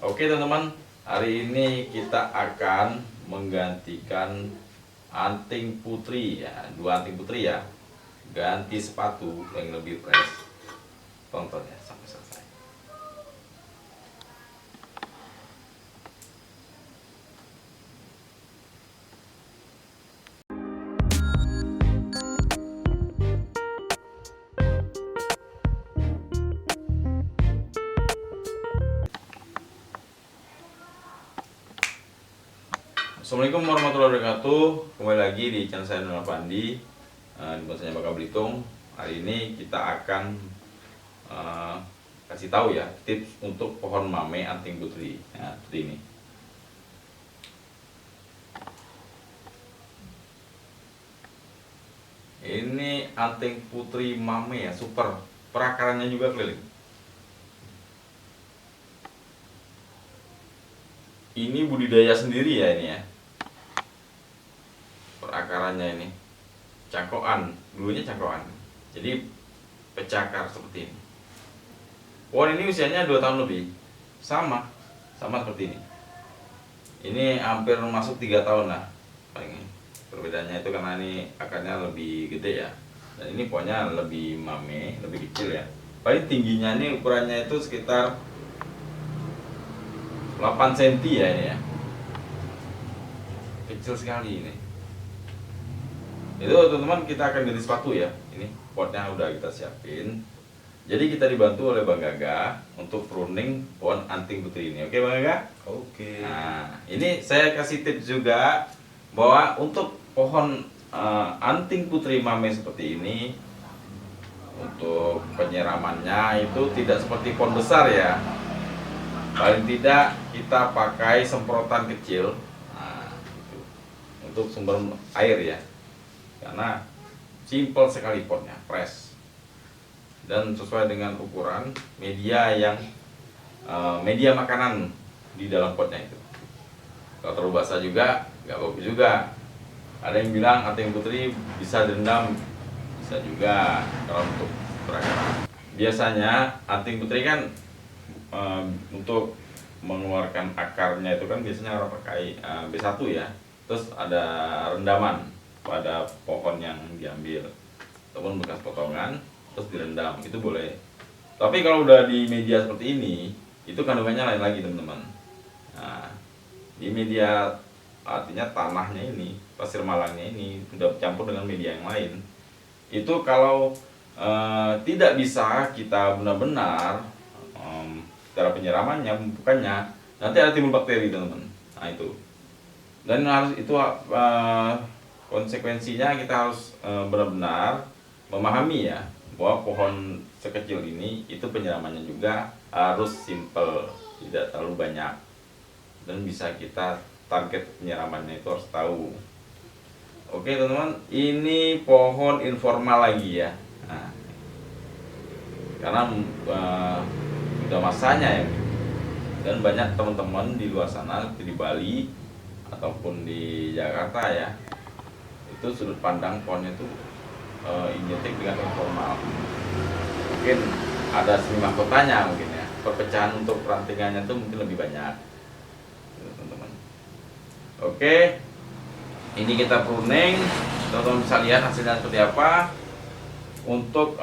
Oke teman-teman, hari ini kita akan menggantikan anting putri ya, dua anting putri ya. Ganti sepatu yang lebih fresh. Tonton ya sampai selesai. Assalamualaikum warahmatullahi wabarakatuh. Kembali lagi di channel saya Nona Pandi di bahasanya Bangka Belitung. Hari ini kita akan kasih tahu ya tips untuk pohon mame anting putri. Nah, seperti ini. Ini anting putri mame ya, super. Perakarannya juga keliling. Ini budidaya sendiri ya ini ya. Perakarannya ini cangkokan, dulunya cangkokan, jadi pecakar seperti ini. Pohon ini usianya 2 tahun lebih, sama seperti ini hampir masuk 3 tahun lah paling. Perbedaannya itu karena ini akarnya lebih gede ya, dan ini pohonnya lebih mame, lebih kecil ya. Paling tingginya ini ukurannya itu sekitar 8 cm ya ini ya, kecil sekali ini. Itu teman-teman, kita akan ganti sepatu ya. Ini potnya udah kita siapin. Jadi kita dibantu oleh Bang Gaga untuk pruning pohon anting putri ini. Oke Bang Gaga? Oke. Nah, ini saya kasih tips juga bahwa untuk pohon anting putri mame seperti ini, untuk penyiramannya itu tidak seperti pohon besar ya. Paling tidak kita pakai semprotan kecil. Nah, itu untuk sumber air ya. Karena simple sekali potnya, fresh dan sesuai dengan ukuran media yang media makanan di dalam potnya itu. Kalau terlalu basah juga nggak bagus juga. Ada yang bilang anting putri bisa direndam, bisa juga kalau untuk perakaran. Biasanya anting putri kan untuk mengeluarkan akarnya itu kan biasanya orang pakai B1 ya, terus ada rendaman pada pohon yang diambil ataupun bekas potongan terus direndam, itu boleh. Tapi kalau udah di media seperti ini, itu kandungannya lain lagi teman-teman. Nah, di media artinya tanahnya ini, pasir malangnya ini sudah campur dengan media yang lain. Itu kalau tidak bisa kita benar-benar cara penyiramannya, bukannya nanti ada timbul bakteri teman-teman. Nah itu, dan harus itu konsekuensinya kita harus benar-benar memahami ya bahwa pohon sekecil ini itu penyiramannya juga harus simple, tidak terlalu banyak, dan bisa kita target penyiramannya itu harus tahu. Oke teman-teman, ini pohon informal lagi ya. Nah, karena udah masanya ya, dan banyak teman-teman di luar sana di Bali ataupun di Jakarta ya, itu sudut pandang pohonnya itu identik dengan informal. Mungkin ada seni mahkotanya mungkin ya, perpecahan untuk perantingannya itu mungkin lebih banyak teman-teman. Oke, ini kita pruning, teman-teman bisa lihat hasilnya seperti apa. Untuk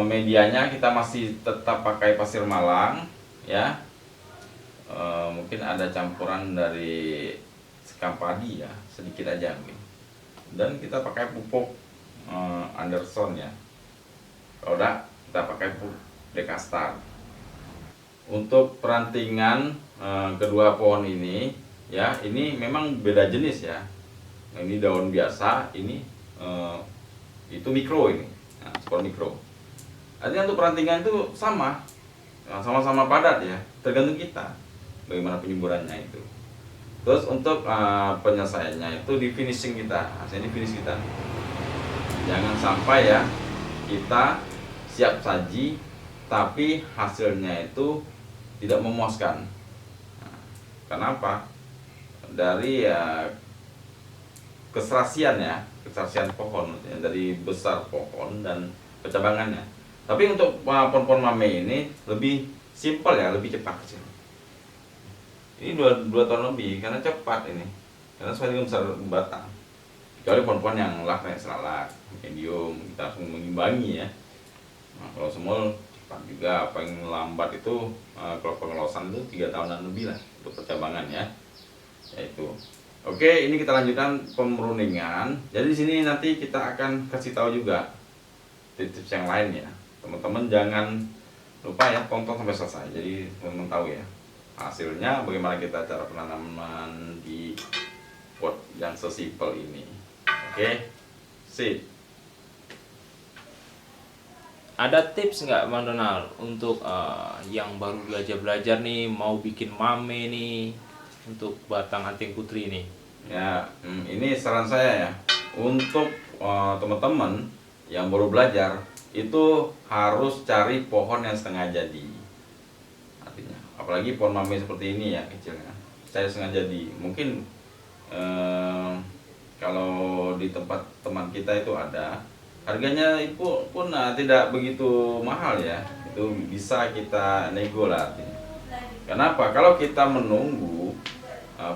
medianya kita masih tetap pakai pasir malang ya. Mungkin ada campuran dari sekam padi ya, sedikit aja mungkin. Dan kita pakai pupuk Anderson ya. Kalau udah kita pakai pupuk Dekastar. Untuk perantingan kedua pohon ini ya, ini memang beda jenis ya. Ini daun biasa, ini itu mikro ini. Nah, spor mikro. Artinya untuk perantingan itu sama, sama-sama padat ya, tergantung kita bagaimana penyemburannya itu. Terus untuk penyelesaiannya itu di finishing kita, hasilnya di finish kita. Jangan sampai ya kita siap saji tapi hasilnya itu tidak memuaskan. Nah, kenapa? Dari keserasian ya, keserasian pohon ya, dari besar pohon dan pecabangannya. Tapi untuk pohon-pohon mame ini lebih simpel ya, lebih cepat hasilnya. Ini dua tahun lebih karena cepat ini, karena sesuai dengan besar batang. Kecuali pohon-pohon yang lak kayak selalak, medium, kita harus mengimbangi ya. Nah, kalau semul cepat juga, paling lambat itu kalau pengelosan itu 3 tahunan lebih lah untuk percabangan ya. Yaitu. Oke, ini kita lanjutkan pemruningan. Jadi di sini nanti kita akan kasih tahu juga tips-tips yang lain ya. Teman-teman jangan lupa ya tonton sampai selesai. Jadi teman-teman tahu ya hasilnya bagaimana kita cara penanaman di pot yang sesimpel ini. Oke, sip. Ada tips nggak Bang Donald untuk yang baru belajar nih mau bikin mame nih untuk batang anting putri ini? Ya, ini saran saya ya untuk teman-teman yang baru belajar itu harus cari pohon yang setengah jadi. Artinya, apalagi pohon mame seperti ini ya kecilnya, saya setengah jadi. Mungkin kalau di tempat teman kita itu ada, harganya itu pun tidak begitu mahal ya, itu bisa kita nego lah artinya. Kenapa? Kalau kita menunggu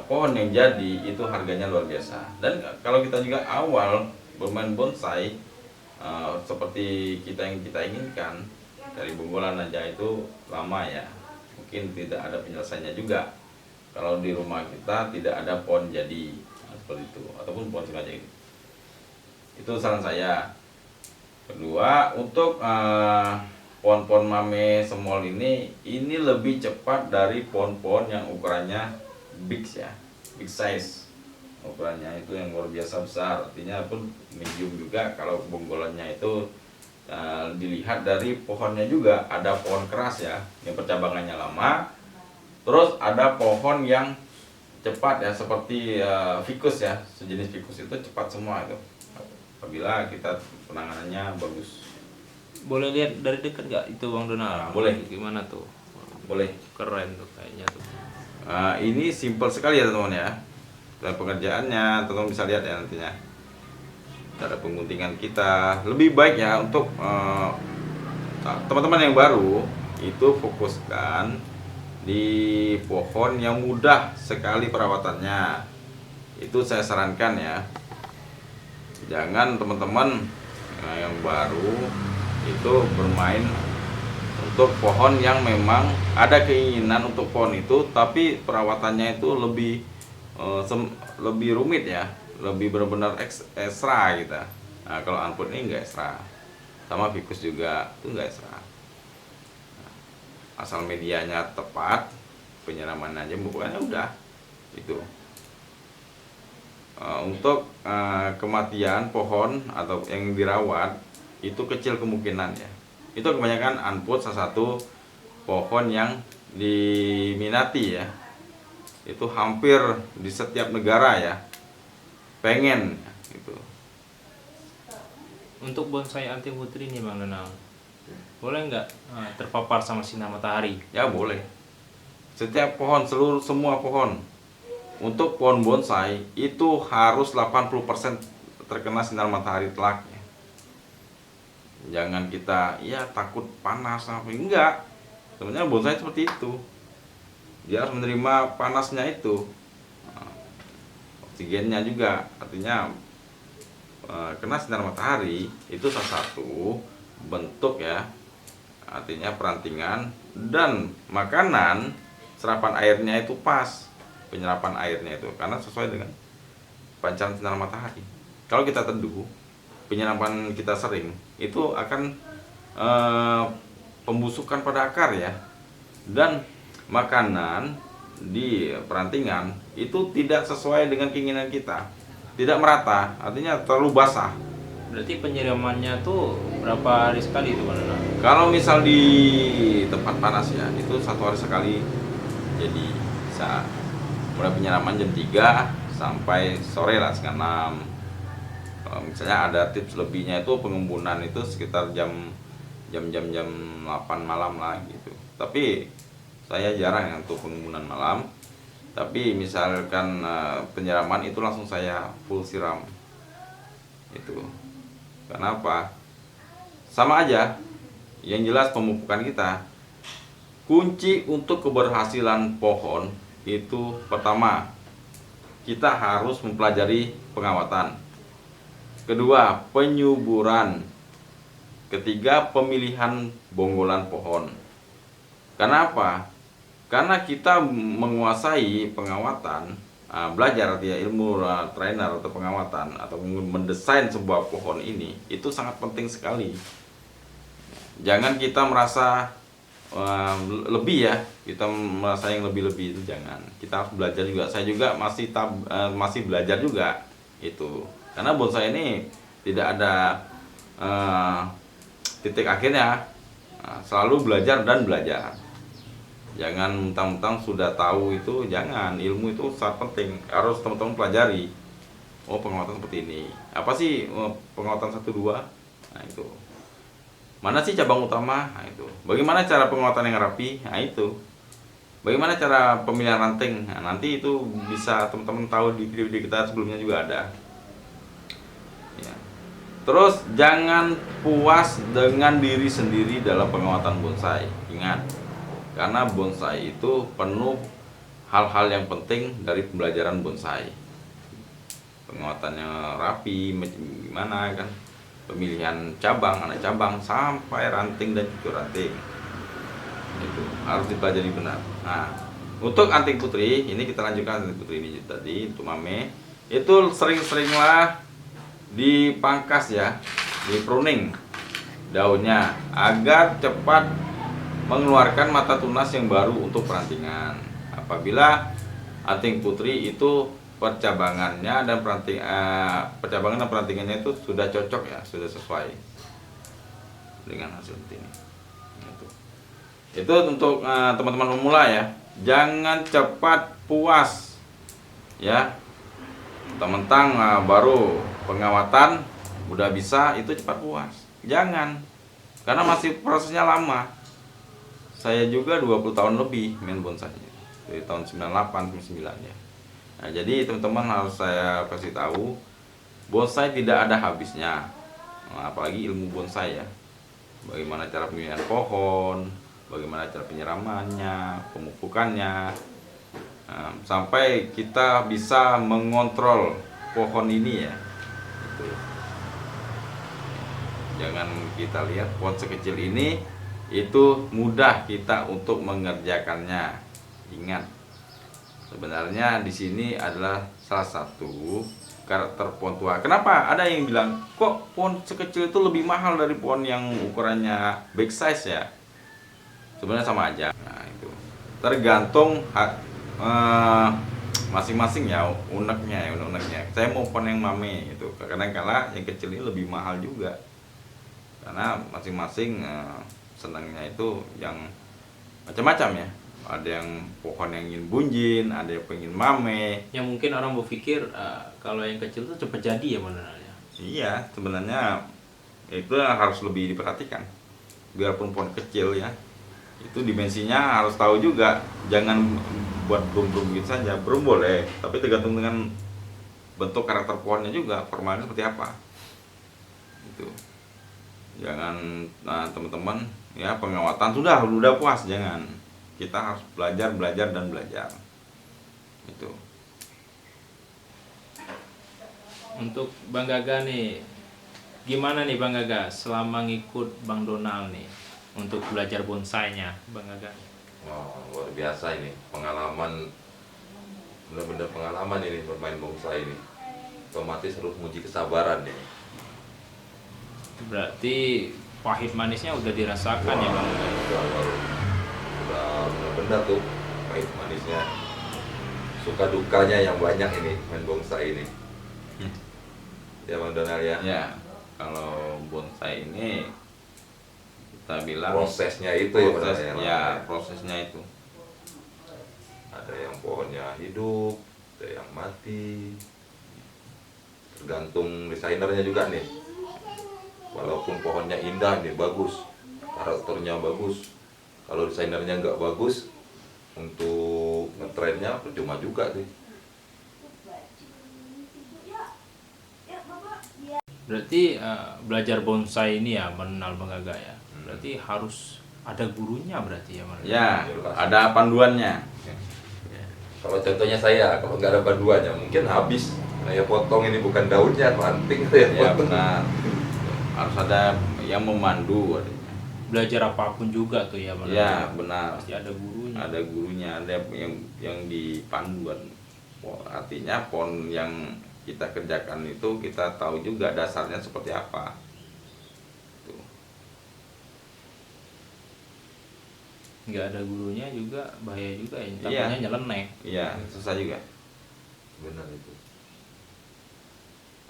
pohon yang jadi itu harganya luar biasa. Dan kalau kita juga awal bermain bonsai seperti yang kita inginkan, dari bonggolan aja itu lama ya, mungkin tidak ada penyelesaiannya juga kalau di rumah kita tidak ada pohon jadi seperti itu, ataupun pohon sengaja itu saran saya. Kedua, untuk pohon-pohon mame semol ini lebih cepat dari pohon-pohon yang ukurannya big ya, big size. Ukurannya itu yang luar biasa besar, artinya pun medium juga. Kalau bonggolannya itu dilihat dari pohonnya juga, ada pohon keras ya yang percabangannya lama, terus ada pohon yang cepat ya seperti ficus ya, sejenis ficus itu cepat semua itu apabila kita penanganannya bagus. Boleh lihat dari dekat nggak itu Bang Donald? Boleh. Gimana tuh? Boleh. Keren tuh kayaknya tuh. Ini simple sekali ya teman-teman ya. Dan pengerjaannya teman-teman bisa lihat ya nantinya. Cara pengguntingan kita lebih baik ya untuk teman-teman yang baru itu fokuskan di pohon yang mudah sekali perawatannya. Itu saya sarankan ya. Jangan teman-teman yang baru itu bermain untuk pohon yang memang ada keinginan untuk pohon itu, tapi perawatannya itu lebih rumit ya, lebih benar-benar ekstra gitu. Nah, kalau anput ini enggak ekstra, sama ficus juga itu enggak ekstra. Asal medianya tepat, penyiraman aja bukannya udah itu. Untuk kematian pohon atau yang dirawat itu kecil kemungkinan ya. Itu kebanyakan anput salah satu pohon yang diminati ya. Itu hampir di setiap negara ya pengen gitu. Untuk bonsai anting putri ini Bang Donald, boleh nggak terpapar sama sinar matahari? Ya boleh. Setiap pohon, semua pohon. Untuk pohon bonsai itu harus 80% terkena sinar matahari telak ya. Jangan kita ya takut panas apa enggak. Sebenarnya bonsai seperti itu. Dia harus menerima panasnya itu. Oksigennya juga, artinya kena sinar matahari itu salah satu bentuk ya, artinya perantingan dan makanan, serapan airnya itu pas, penyerapan airnya itu karena sesuai dengan pancaran sinar matahari. Kalau kita teduh, penyerapan kita sering, itu akan pembusukan pada akar ya, dan makanan di perantingan itu tidak sesuai dengan keinginan kita, tidak merata, artinya terlalu basah. Berarti penyiramannya tuh berapa hari sekali itu Bang Donald? Kalau misal di tempat panas ya, itu 1 hari sekali. Jadi bisa mulai penyiraman jam 3 sampai sore lah setengah 6. Kalau misalnya ada tips lebihnya itu pengembunan itu sekitar jam 8 malam lah gitu. Tapi saya jarang ya untuk pengembunan malam. Tapi misalkan penyiraman itu langsung saya full siram. Itu. Kenapa? Sama aja. Yang jelas pemupukan kita kunci untuk keberhasilan pohon itu pertama, kita harus mempelajari pengawatan. Kedua, penyuburan. Ketiga, pemilihan bonggolan pohon. Kenapa? Karena kita menguasai pengawatan, belajar artinya ilmu trainer atau pengawatan atau mendesain sebuah pohon ini itu sangat penting sekali. Jangan kita merasa lebih ya, kita merasa yang lebih-lebih itu jangan. Kita harus belajar juga. Saya juga masih belajar juga itu. Karena bonsai ini tidak ada titik akhirnya. Selalu belajar dan belajar. Jangan mentang-mentang sudah tahu itu, jangan. Ilmu itu sangat penting, harus teman-teman pelajari. Oh, penguatan seperti ini. Apa sih penguatan 1-2? Nah, itu. Mana sih cabang utama? Nah, itu. Bagaimana cara penguatan yang rapi? Nah, itu. Bagaimana cara pemilihan ranting? Nah, nanti itu bisa teman-teman tahu di video-video kita sebelumnya juga ada. Ya. Terus jangan puas dengan diri sendiri dalam penguatan bonsai. Ingat, karena bonsai itu penuh hal-hal yang penting dari pembelajaran bonsai. Penguatannya rapi, gimana kan, pemilihan cabang, anak cabang, sampai ranting dan cucur ranting. Itu harus dipelajari benar. Nah, untuk anting putri, ini kita lanjutkan anting putri ini tadi, untuk mame, itu sering-seringlah dipangkas ya, di pruning daunnya agar cepat mengeluarkan mata tunas yang baru untuk perantingan. Apabila anting putri itu percabangannya dan percabangan dan perantingannya itu sudah cocok ya, sudah sesuai dengan hasil ini. Itu untuk teman-teman pemula ya. Jangan cepat puas ya. Mentang-mentang baru pengawatan udah bisa itu cepat puas. Jangan. Karena masih prosesnya lama. Saya juga 20 tahun lebih main bonsai dari tahun 98 ke 9 ya. Nah, jadi teman-teman harus saya kasih tahu, bonsai tidak ada habisnya. Nah, apalagi ilmu bonsai ya. Bagaimana cara pemilihan pohon, bagaimana cara penyiramannya, pemupukannya, sampai kita bisa mengontrol pohon ini ya. Itu. Jangan kita lihat pohon sekecil ini itu mudah kita untuk mengerjakannya. Ingat, sebenarnya di sini adalah salah satu karakter pohon tua. Kenapa? Ada yang bilang, kok pohon sekecil itu lebih mahal dari pohon yang ukurannya big size ya? Sebenarnya sama aja. Nah, itu tergantung masing-masing ya, uneknya. Saya mau pohon yang mame itu. Kadang-kala yang kecil ini lebih mahal juga. Karena masing-masing senangnya itu yang macam-macam ya. Ada yang pohon yang ingin bunjin, ada yang pengen mame. Yang mungkin orang berpikir kalau yang kecil itu cepat jadi ya sebenarnya. Iya, sebenarnya itu harus lebih diperhatikan. Biarpun pohon kecil ya, itu dimensinya harus tahu juga. Jangan buat brum-brum gitu saja. Brum boleh, tapi tergantung dengan bentuk karakter pohonnya juga, formalnya seperti apa. Itu. Jangan teman-teman ya, pengawatan udah puas, jangan. Kita harus belajar dan belajar. Itu. Untuk Bang Gaga nih, gimana nih Bang Gaga selama ngikut Bang Donald nih untuk belajar bonsainya Bang Gaga? Wah, luar biasa ini, pengalaman, benar-benar pengalaman ini bermain bonsai ini. Otomatis harus menguji kesabaran ini. Berarti pahit manisnya udah dirasakan ya Bang Gaga? Udah benar-benar tuh pahit manisnya, suka dukanya yang banyak ini main bonsai ini. Ya Bang Donald ya. Ya, kalau bonsai ini kita bilang Prosesnya itu prosesnya itu. Ada yang pohonnya hidup, ada yang mati. Tergantung desainernya juga nih. Walaupun pohonnya indah nih, bagus, karakternya bagus, kalau desainernya nggak bagus, untuk ngetrennya percuma juga sih. Berarti belajar bonsai ini ya mengenal Bang Gaga ya. Berarti harus ada gurunya berarti ya Bang Gaga? Ya, ada panduannya. Kalau contohnya saya, kalau nggak ada paduannya mungkin habis. Saya potong ini bukan daunnya, ranting saya Ya potong. benar. Harus ada yang memandu adanya. Belajar apapun juga tuh ya, Ya benar. pasti ada gurunya. Ada gurunya, ada yang dipandu. Artinya pohon yang kita kerjakan itu kita tahu juga dasarnya seperti apa. Tuh. Nggak ada gurunya juga bahaya juga ya, Iya. takutnya nyeleneh. Iya, susah juga. Benar itu.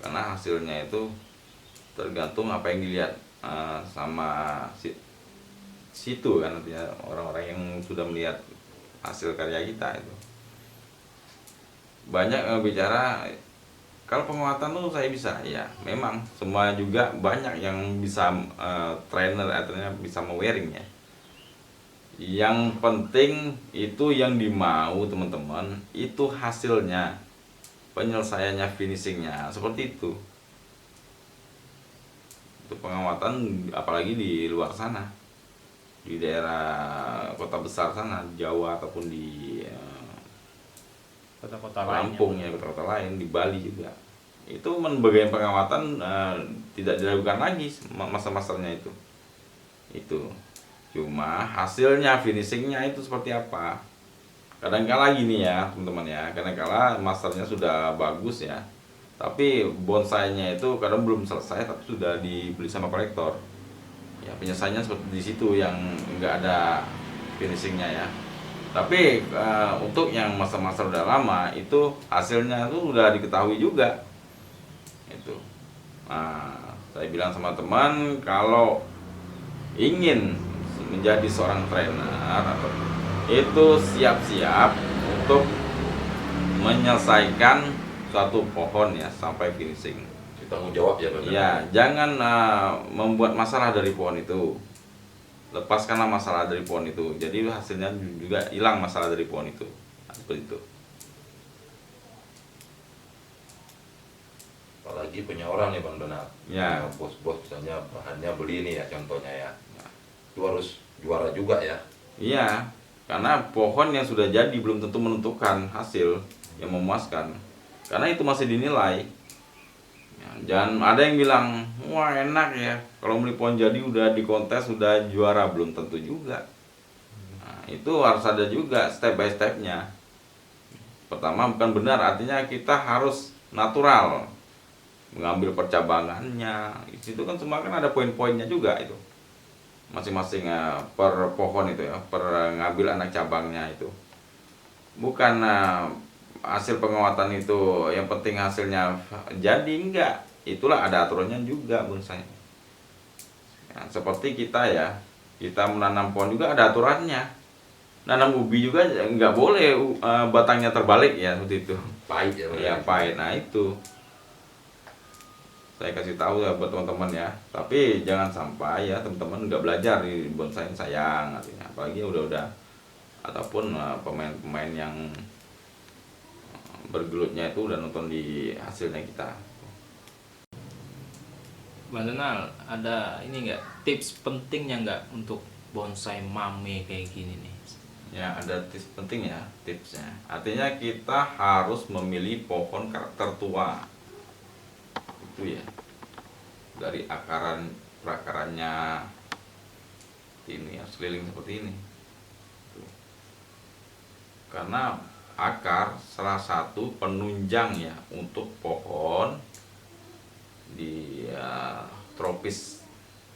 Karena hasilnya itu tergantung apa yang dilihat sama situ kan, artinya orang-orang yang sudah melihat hasil karya kita itu. Banyak bicara kalau penguatan tuh saya bisa, ya memang semua juga banyak yang bisa trainer artinya bisa mewearing ya. Yang penting itu yang dimau teman-teman itu hasilnya, penyelesaiannya, finishingnya seperti itu. Itu pengamatan apalagi di luar sana, di daerah kota besar sana, Jawa ataupun di Kota-kota lain Lampung ya, kota-kota lain, di Bali juga. Itu bagian pengamatan tidak diragukan lagi masa-masanya itu. Itu. Cuma hasilnya, finishingnya itu seperti apa. Kadang-kala gini ya teman-teman ya, kadang-kala masternya sudah bagus ya, tapi bonsainya itu kadang belum selesai tapi sudah dibeli sama kolektor. Ya penyelesaiannya seperti di situ yang nggak ada finishingnya ya. Tapi untuk yang masa-masa udah lama itu hasilnya itu udah diketahui juga. Itu. Nah, saya bilang sama teman kalau ingin menjadi seorang trainer atau itu siap-siap untuk menyelesaikan suatu pohon ya sampai finishing. Tanggung jawab ya Bang. Ya, jangan membuat masalah dari pohon itu. Lepaskanlah masalah dari pohon itu. Jadi hasilnya juga hilang masalah dari pohon itu. Seperti itu. Apalagi punya orang nih Bang Donald. Ya. Bos-bos misalnya bahannya beli nih ya contohnya ya. Itu harus juara juga ya. Iya, karena pohon yang sudah jadi belum tentu menentukan hasil yang memuaskan. Karena itu masih dinilai. Ya, jangan ada yang bilang, wah enak ya, kalau beli pohon jadi udah di kontes, udah juara. Belum tentu juga. Nah, itu harus ada juga step by stepnya. Pertama bukan benar, artinya kita harus natural. Mengambil percabangannya, itu kan semua kan ada poin-poinnya juga itu. Masing-masing per pohon itu ya, per ngambil anak cabangnya itu. Bukan hasil penguatan itu yang penting hasilnya jadi, enggak. Itulah ada aturannya juga bonsai. Ya, seperti kita ya, kita menanam pohon juga ada aturannya. Nanam ubi juga enggak boleh batangnya terbalik ya, seperti itu. Pahit ya Bang. Ya pahit. Nah itu saya kasih tahu ya buat teman-teman ya. Tapi jangan sampai ya teman-teman nggak belajar di bonsai yang sayang artinya. Apalagi udah ataupun pemain-pemain yang bergelutnya itu udah nonton di hasilnya kita. Bang Donald, ada ini nggak tips pentingnya nggak untuk bonsai mame kayak gini nih? Ya ada tips penting ya, tipsnya. Artinya kita harus memilih pohon karakter tua. Itu ya. Dari perakarannya ini ya, seliling seperti ini. Tuh. Karena akar salah satu penunjang ya untuk pohon di tropis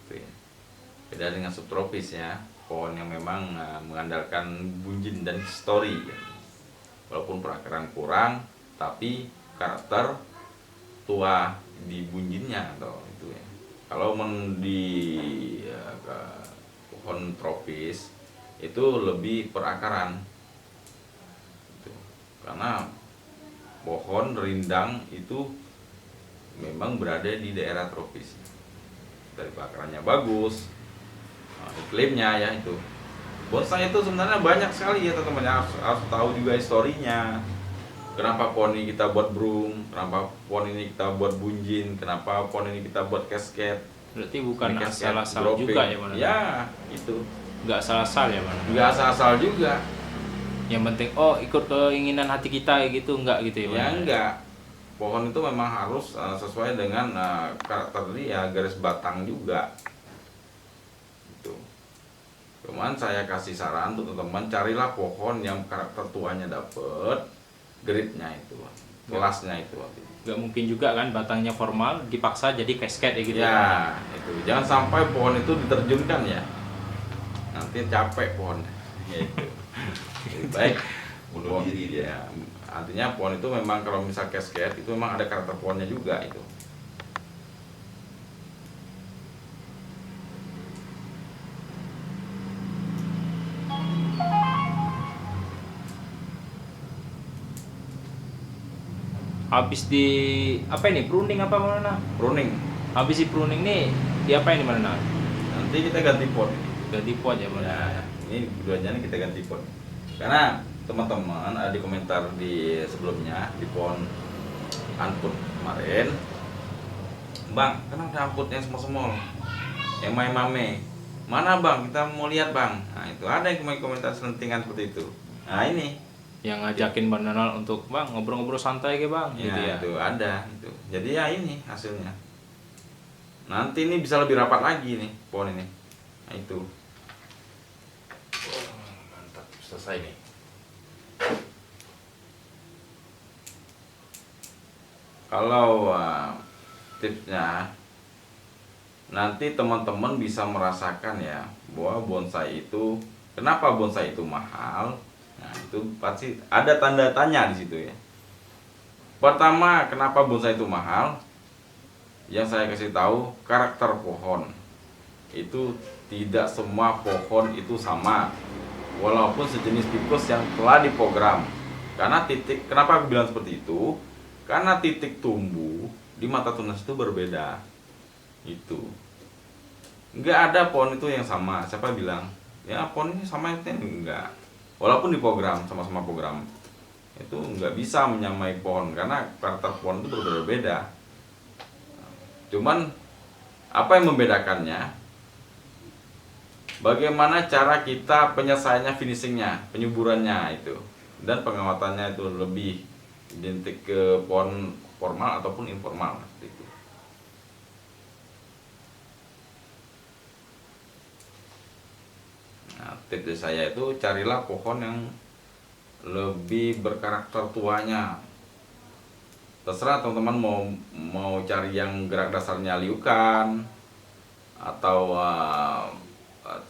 gitu ya. Beda dengan subtropis ya, pohon yang memang mengandalkan bunjin dan histori ya. Walaupun perakaran kurang tapi karakter tua di bunjinnya atau itu ya. Kalau di pohon tropis itu lebih perakaran. Karena pohon rindang itu memang berada di daerah tropis. Dari akarnya bagus, iklimnya ya itu. Bonsai itu sebenarnya banyak sekali ya teman-teman, harus tahu juga historinya. Kenapa pohon ini kita buat broom, kenapa pohon ini kita buat bunjin, kenapa pohon ini kita buat casket. Berarti bukan Ini casket, asal-asal dropping. juga ya Bang? Ya, itu. Nggak asal-asal ya Bang? Nggak asal-asal juga. Yang penting oh ikut keinginan hati kita gitu enggak gitu ya, Bang? Ya enggak, pohon itu memang harus sesuai dengan karakter dia, garis batang juga itu. Cuman saya kasih saran untuk teman-teman, carilah pohon yang karakter tuanya dapet, gridnya itu, kelasnya itu. Nggak mungkin juga kan batangnya formal dipaksa jadi casket ya gitu. Ya, itu jangan sampai pohon itu diterjunkan ya, nanti capek pohonnya. Gitu. Lebih baik Bunuh pohon, diri dia. ya, artinya pohon itu memang kalau misal casket itu memang ada karakter pohonnya juga itu. Habis di apa ini pruning apa mana? Pruning, Habis di pruning nih diapain di mana? nanti kita ganti pot. Ganti pot ya, Bang. Ya, ini keduanya nih kita ganti pot. Karena teman-teman ada di komentar di sebelumnya di pohon amput kemarin, Bang, kenapa amput yang semol-semol, yang mame, mana Bang? Kita mau lihat Bang. Nah itu ada yang komentar selentingan seperti itu. Nah ini, Yang ngajakin Bang Donald untuk Bang ngobrol-ngobrol santai ke Bang gitu ya. itu ada itu. Jadi ya ini hasilnya. Nanti ini bisa lebih rapat lagi nih pohon ini. Nah itu. Mantap, selesai nih. Kalau tipsnya, nanti teman-teman bisa merasakan ya bahwa bonsai itu, kenapa bonsai itu mahal. Nah itu pasti ada tanda tanya di situ ya. Pertama, kenapa bonsai itu mahal? Yang saya kasih tahu, karakter pohon itu tidak semua pohon itu sama, walaupun sejenis ficus yang telah diprogram. Karena titik, kenapa aku bilang seperti itu? Karena titik tumbuh di mata tunas itu berbeda. Itu nggak ada pohon itu yang sama. Siapa bilang ya pohon ini sama, itu enggak. Walaupun diprogram, sama-sama program, itu nggak bisa menyamai pohon karena karakter pohon itu berbeda-beda. Cuman apa yang membedakannya? Bagaimana cara kita penyelesaiannya, finishingnya, penyuburannya itu, dan pengawatannya itu lebih identik ke pohon formal ataupun informal seperti itu. Nah, tips dari saya itu carilah pohon yang lebih berkarakter tuanya. Terserah teman-teman mau cari yang gerak dasarnya liukan atau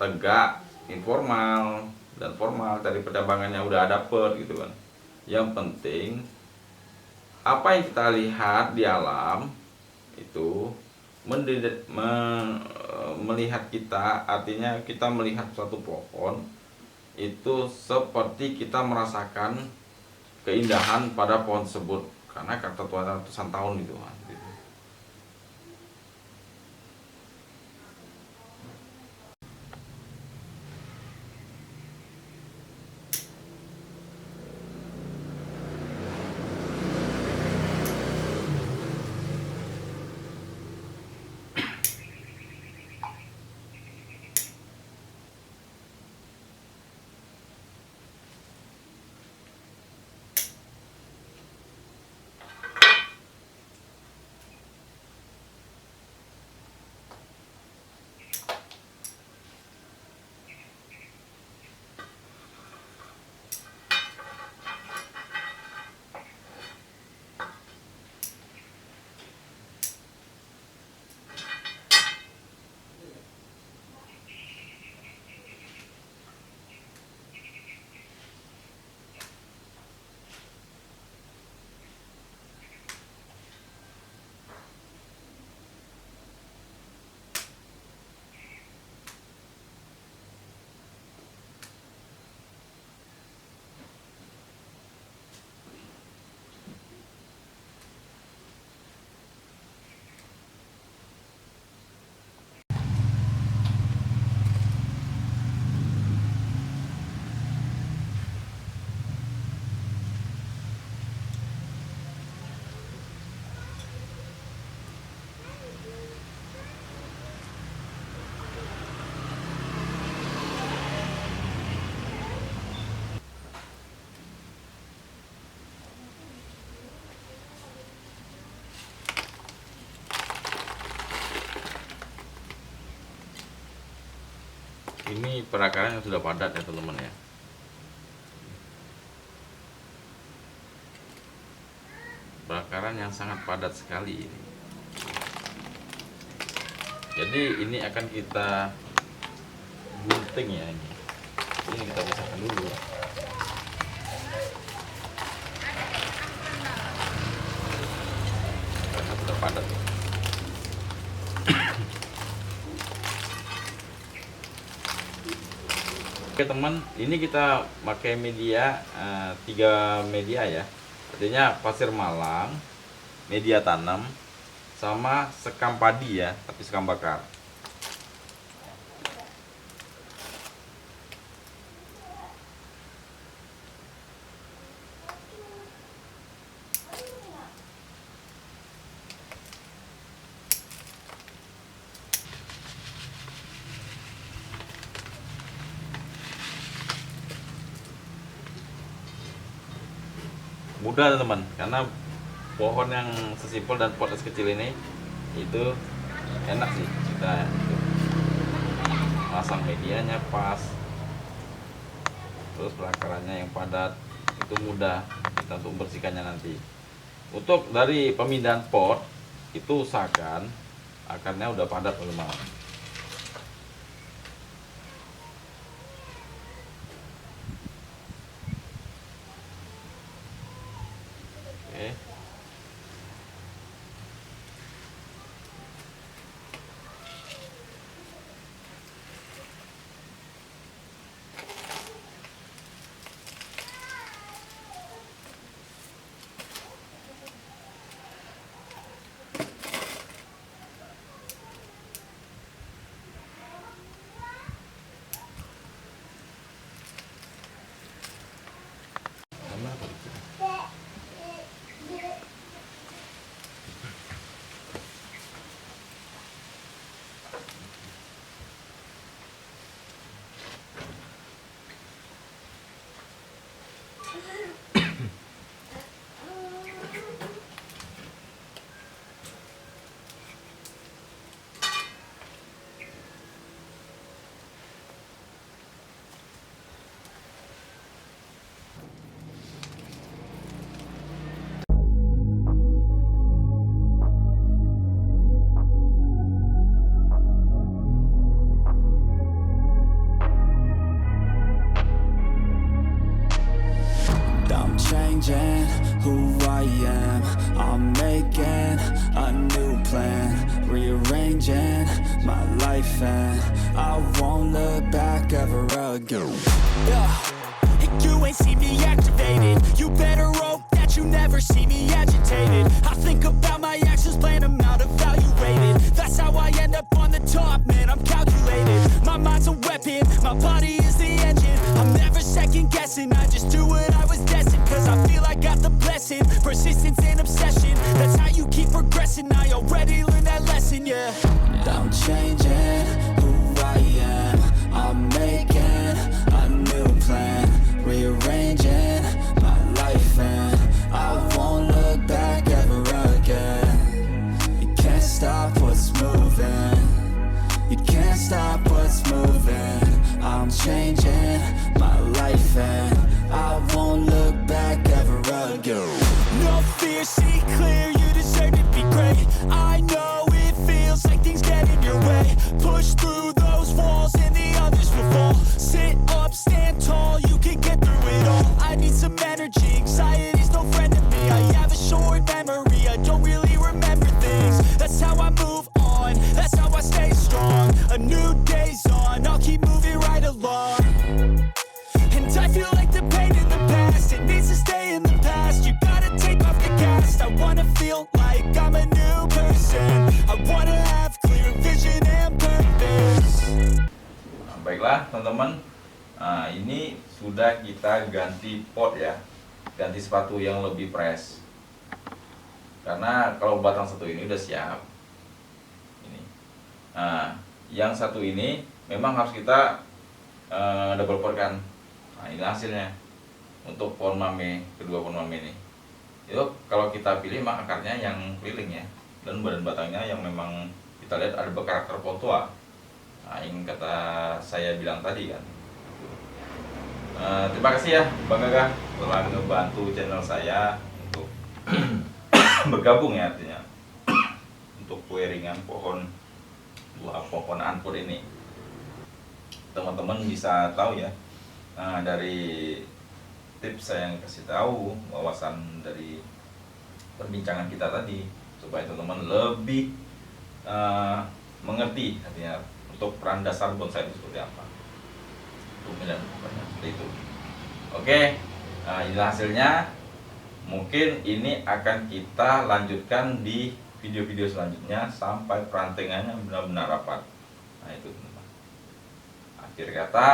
tegak, informal dan formal, dari percabangannya udah dapet gitu kan. Yang penting apa yang kita lihat di alam itu melihat kita, artinya kita melihat suatu pohon itu seperti kita merasakan keindahan pada pohon tersebut karena karakter Tuhan ratusan tahun gitu. Ini perakaran yang sudah padat ya teman-teman ya. Perakaran yang sangat padat sekali ini. Jadi ini akan kita gunting ya ini. Ini kita pisahkan dulu. Karena sudah padat. Oke teman, ini kita pakai media 3 media ya. Artinya pasir malang, media tanam, sama sekam padi ya, tapi sekam bakar. Mudah teman-teman, karena pohon yang sesimpel dan pot kecil ini itu enak sih kita pasang medianya pas, terus perakarannya yang padat, itu mudah kita untuk membersihkannya nanti. Untuk dari pemindahan pot itu usahakan akarnya udah padat teman-teman. Oke. Sama apa itu? I'm changing who I am. I'm making a new plan, rearranging my life, and I won't look back ever again. Yeah, and you ain't see me activated. You better hope that you never see me agitated. I think about my actions, plan them out, evaluated. That's how I end up on the top, man, I'm calculated. My mind's a weapon, my body is the engine. I'm never second guessing, I just do what I was destined. Cause I feel I got the blessing, persistence and obsession. That's how you keep progressing, I already learned that lesson, yeah. I'm changing who I am. I'm making a new plan, rearranging my life, and I won't look back ever again. You can't stop what's moving. You can't stop what's moving. I'm changing my life, and I won't look back ever again. No fear, see clear, you deserve to be great. I know it feels like things get in your way. Push through those walls and the others will fall. Sit up, stand tall, you can get through it all. I need some energy, anxiety's no friend to me. I have a short memory, I don't really remember things. That's how I move on, that's how I stay strong. A new day's on, I'll keep moving right along. And I feel like the pain in the past, it needs to stay in the past. You gotta take off the cast. I wanna feel like I'm a new person. I wanna have clear vision and purpose. Nah, baiklah teman-teman, nah, ini sudah kita ganti pot ya, ganti sepatu yang lebih fresh. Karena kalau batang satu ini udah siap. Ini, nah, yang satu ini memang harus kita double pot kan. Nah ini hasilnya untuk pohon mame, kedua pohon mame ini. Itu kalau kita pilih memang akarnya yang keliling ya, dan badan batangnya yang memang kita lihat ada berkarakter pohon tua. Nah, yang kata saya bilang tadi kan. Terima kasih ya Bang Gagah telah ngebantu channel saya untuk bergabung ya artinya untuk wiringan pohon buah pohon angkur ini. Teman-teman bisa tahu ya dari tips saya yang kasih tahu, wawasan dari perbincangan kita tadi, supaya teman-teman lebih mengerti artinya untuk peran dasar bonsai itu seperti apa. Pokoknya seperti itu. Oke, inilah hasilnya. Mungkin ini akan kita lanjutkan di video-video selanjutnya sampai perantingannya benar-benar rapat. Nah itu teman-teman. Akhir kata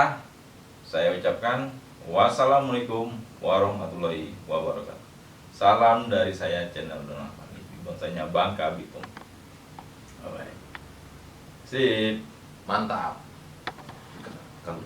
saya ucapkan wassalamualaikum warahmatullahi wabarakatuh. Salam dari saya, channel Donald bonsainya Bangka Bitung. Alright. Sip. Mantap. Kan.